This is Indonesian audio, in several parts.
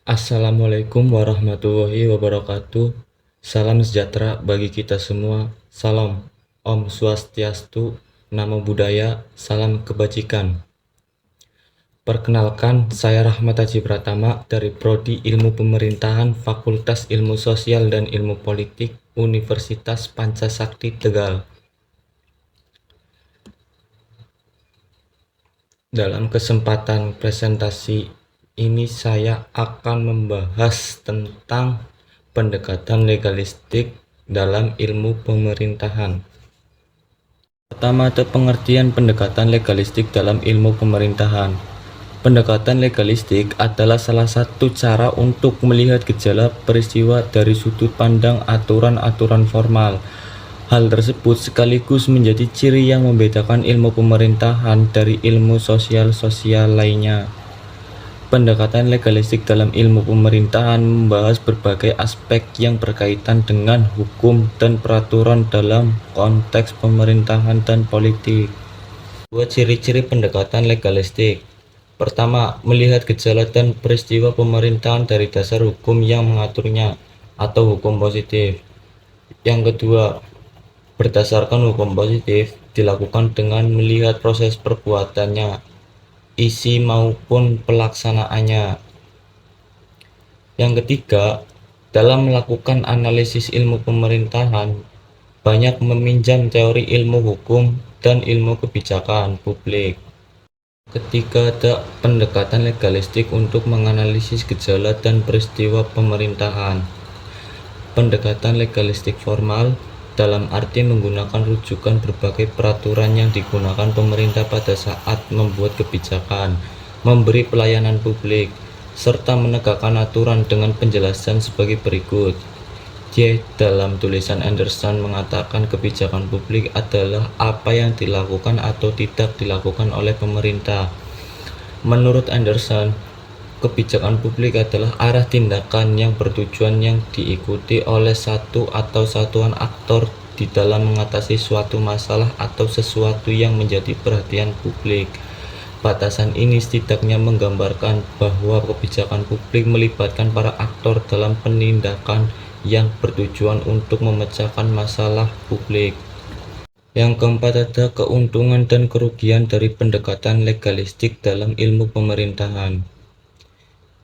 Assalamualaikum warahmatullahi wabarakatuh. Salam sejahtera bagi kita semua. Salam Om Swastiastu, Namo Buddhaya, salam kebajikan. Perkenalkan, saya Rahmat Haji Pratama dari Prodi Ilmu Pemerintahan Fakultas Ilmu Sosial dan Ilmu Politik Universitas Pancasakti Tegal. Dalam kesempatan presentasi ini saya akan membahas tentang pendekatan legalistik dalam ilmu pemerintahan. Pertama, ada pengertian pendekatan legalistik dalam ilmu pemerintahan. Pendekatan legalistik adalah salah satu cara untuk melihat gejala peristiwa dari sudut pandang aturan-aturan formal. Hal tersebut sekaligus menjadi ciri yang membedakan ilmu pemerintahan dari ilmu sosial lainnya. Pendekatan legalistik dalam ilmu pemerintahan membahas berbagai aspek yang berkaitan dengan hukum dan peraturan dalam konteks pemerintahan dan politik. Dua ciri-ciri pendekatan legalistik. Pertama, melihat gejala dan peristiwa pemerintahan dari dasar hukum yang mengaturnya atau hukum positif. Yang kedua, berdasarkan hukum positif dilakukan dengan melihat proses perbuatannya, isi maupun pelaksanaannya. Yang ketiga, dalam melakukan analisis ilmu pemerintahan, banyak meminjam teori ilmu hukum dan ilmu kebijakan publik. Ketiga, ada pendekatan legalistik untuk menganalisis gejala dan peristiwa pemerintahan. Pendekatan legalistik formal dalam arti menggunakan rujukan berbagai peraturan yang digunakan pemerintah pada saat membuat kebijakan, memberi pelayanan publik, serta menegakkan aturan dengan penjelasan sebagai berikut. Dalam tulisan Anderson mengatakan kebijakan publik adalah apa yang dilakukan atau tidak dilakukan oleh pemerintah. Menurut Anderson, kebijakan publik adalah arah tindakan yang bertujuan yang diikuti oleh satu atau satuan aktor di dalam mengatasi suatu masalah atau sesuatu yang menjadi perhatian publik. Batasan ini setidaknya menggambarkan bahwa kebijakan publik melibatkan para aktor dalam penindakan yang bertujuan untuk memecahkan masalah publik. Yang keempat, ada keuntungan dan kerugian dari pendekatan legalistik dalam ilmu pemerintahan.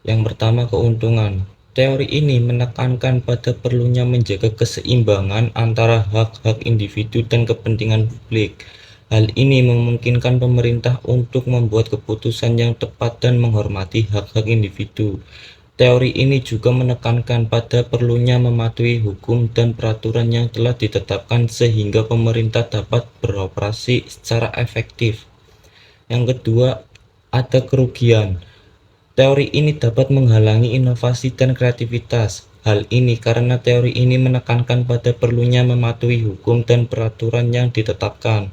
Yang pertama, keuntungan. Teori ini menekankan pada perlunya menjaga keseimbangan antara hak-hak individu dan kepentingan publik. Hal ini memungkinkan pemerintah untuk membuat keputusan yang tepat dan menghormati hak-hak individu. Teori ini juga menekankan pada perlunya mematuhi hukum dan peraturan yang telah ditetapkan sehingga pemerintah dapat beroperasi secara efektif. Yang kedua, ada kerugian. Teori ini dapat menghalangi inovasi dan kreativitas. Hal ini karena teori ini menekankan pada perlunya mematuhi hukum dan peraturan yang ditetapkan.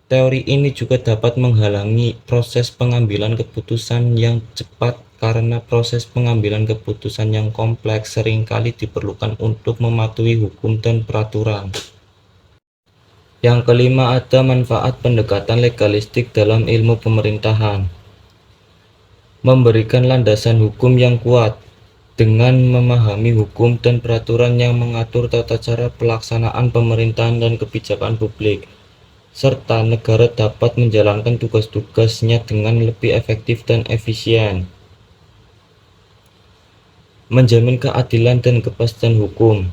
Teori ini juga dapat menghalangi proses pengambilan keputusan yang cepat karena proses pengambilan keputusan yang kompleks seringkali diperlukan untuk mematuhi hukum dan peraturan. Yang kelima, ada manfaat pendekatan legalistik dalam ilmu pemerintahan. Memberikan landasan hukum yang kuat. Dengan memahami hukum dan peraturan yang mengatur tata cara pelaksanaan pemerintahan dan kebijakan publik, serta negara dapat menjalankan tugas-tugasnya dengan lebih efektif dan efisien. Menjamin keadilan dan kepastian hukum.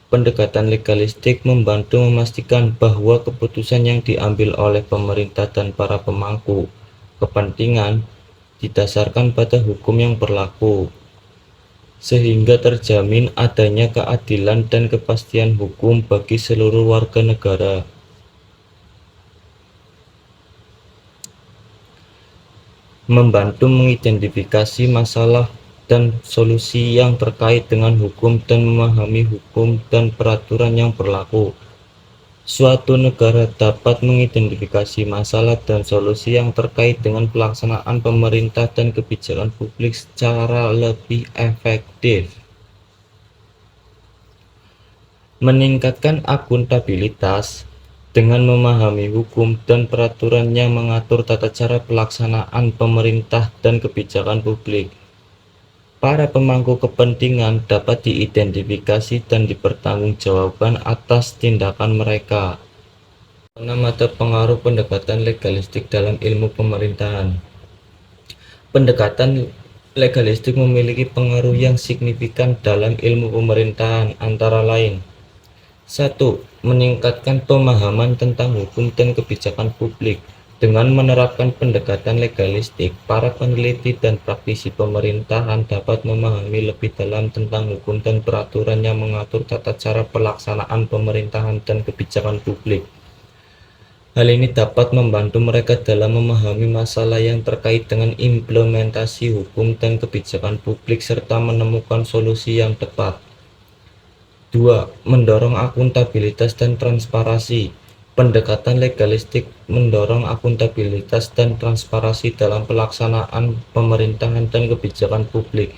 Pendekatan legalistik membantu memastikan bahwa keputusan yang diambil oleh pemerintah dan para pemangku kepentingan didasarkan pada hukum yang berlaku, sehingga terjamin adanya keadilan dan kepastian hukum bagi seluruh warga negara. Membantu mengidentifikasi masalah dan solusi yang terkait dengan hukum dan memahami hukum dan peraturan yang berlaku. Suatu negara dapat mengidentifikasi masalah dan solusi yang terkait dengan pelaksanaan pemerintah dan kebijakan publik secara lebih efektif. Meningkatkan akuntabilitas. Dengan memahami hukum dan peraturan yang mengatur tata cara pelaksanaan pemerintah dan kebijakan publik, Para pemangku kepentingan dapat diidentifikasi dan dipertanggungjawabkan atas tindakan mereka. 6. Mata pengaruh pendekatan legalistik dalam ilmu pemerintahan. Pendekatan legalistik memiliki pengaruh yang signifikan dalam ilmu pemerintahan, antara lain: 1. Meningkatkan pemahaman tentang hukum dan kebijakan publik. Dengan menerapkan pendekatan legalistik, para peneliti dan praktisi pemerintahan dapat memahami lebih dalam tentang hukum dan peraturan yang mengatur tata cara pelaksanaan pemerintahan dan kebijakan publik. Hal ini dapat membantu mereka dalam memahami masalah yang terkait dengan implementasi hukum dan kebijakan publik serta menemukan solusi yang tepat. 2. Mendorong akuntabilitas dan transparansi. Pendekatan legalistik mendorong akuntabilitas dan transparansi dalam pelaksanaan pemerintahan dan kebijakan publik,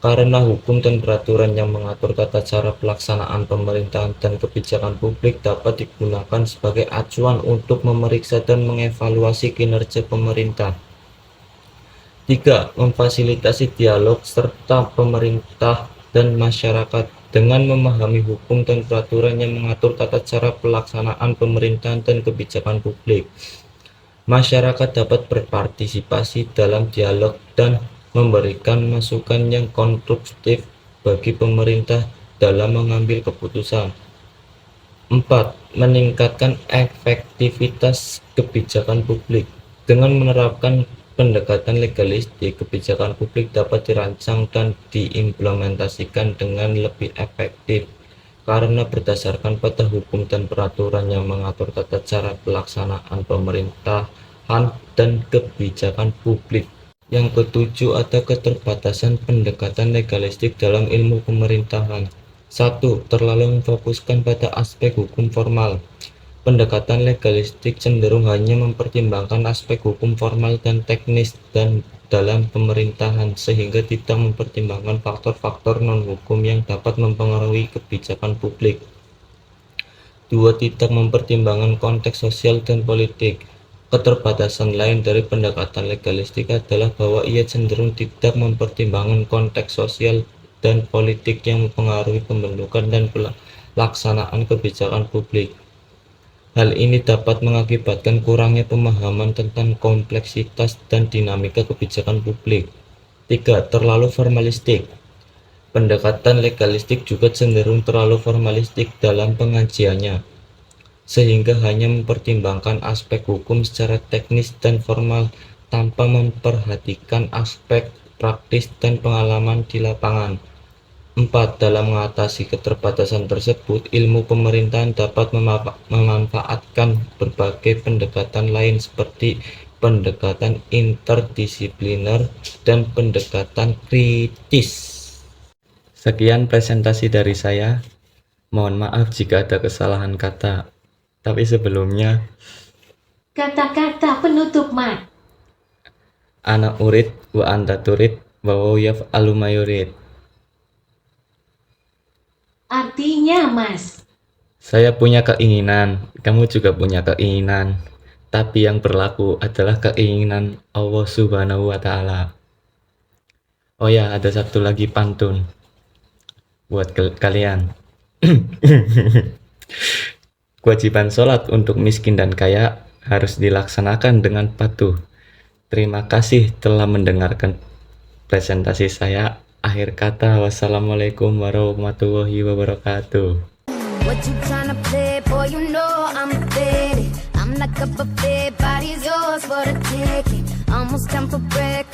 karena hukum dan peraturan yang mengatur tata cara pelaksanaan pemerintahan dan kebijakan publik dapat digunakan sebagai acuan untuk memeriksa dan mengevaluasi kinerja pemerintah. 3. Memfasilitasi dialog serta pemerintah dan masyarakat. Dengan memahami hukum dan peraturan yang mengatur tata cara pelaksanaan pemerintahan dan kebijakan publik, masyarakat dapat berpartisipasi dalam dialog dan memberikan masukan yang konstruktif bagi pemerintah dalam mengambil keputusan. 4. Meningkatkan efektivitas kebijakan publik. Dengan menerapkan pendekatan legalistik, kebijakan publik dapat dirancang dan diimplementasikan dengan lebih efektif karena berdasarkan pada hukum dan peraturan yang mengatur tata cara pelaksanaan pemerintahan dan kebijakan publik. Yang ketujuh, ada keterbatasan pendekatan legalistik dalam ilmu pemerintahan. 1. Terlalu memfokuskan pada aspek hukum formal. Pendekatan legalistik cenderung hanya mempertimbangkan aspek hukum formal dan teknis dalam pemerintahan, sehingga tidak mempertimbangkan faktor-faktor non-hukum yang dapat mempengaruhi kebijakan publik. 2. Tidak mempertimbangkan konteks sosial dan politik. Keterbatasan lain dari pendekatan legalistik adalah bahwa ia cenderung tidak mempertimbangkan konteks sosial dan politik yang mempengaruhi pembentukan dan pelaksanaan kebijakan publik. Hal ini dapat mengakibatkan kurangnya pemahaman tentang kompleksitas dan dinamika kebijakan publik. 3. Terlalu formalistik. Pendekatan legalistik juga cenderung terlalu formalistik dalam pengajiannya, sehingga hanya mempertimbangkan aspek hukum secara teknis dan formal tanpa memperhatikan aspek praktis dan pengalaman di lapangan. 4. Dalam mengatasi keterbatasan tersebut, ilmu pemerintahan dapat memanfaatkan berbagai pendekatan lain seperti pendekatan interdisipliner dan pendekatan kritis. Sekian presentasi dari saya. Mohon maaf jika ada kesalahan kata. Tapi sebelumnya, Kata-kata penutup, Mat. ana urid wa anta turid wa huwa yaf'alu ma yurid. Artinya, Mas. Saya punya keinginan, kamu juga punya keinginan, tapi yang berlaku adalah keinginan Allah Subhanahu wa Ta'ala. Oh ya, ada satu lagi pantun buat kalian. Kewajiban sholat untuk miskin dan kaya harus dilaksanakan dengan patuh. Terima kasih telah mendengarkan presentasi saya. Akhir kata, wassalamualaikum warahmatullahi wabarakatuh. What you tryna play, boy, you know I'm ready. I'm like a buffet, body's yours for the taking. Almost time for break.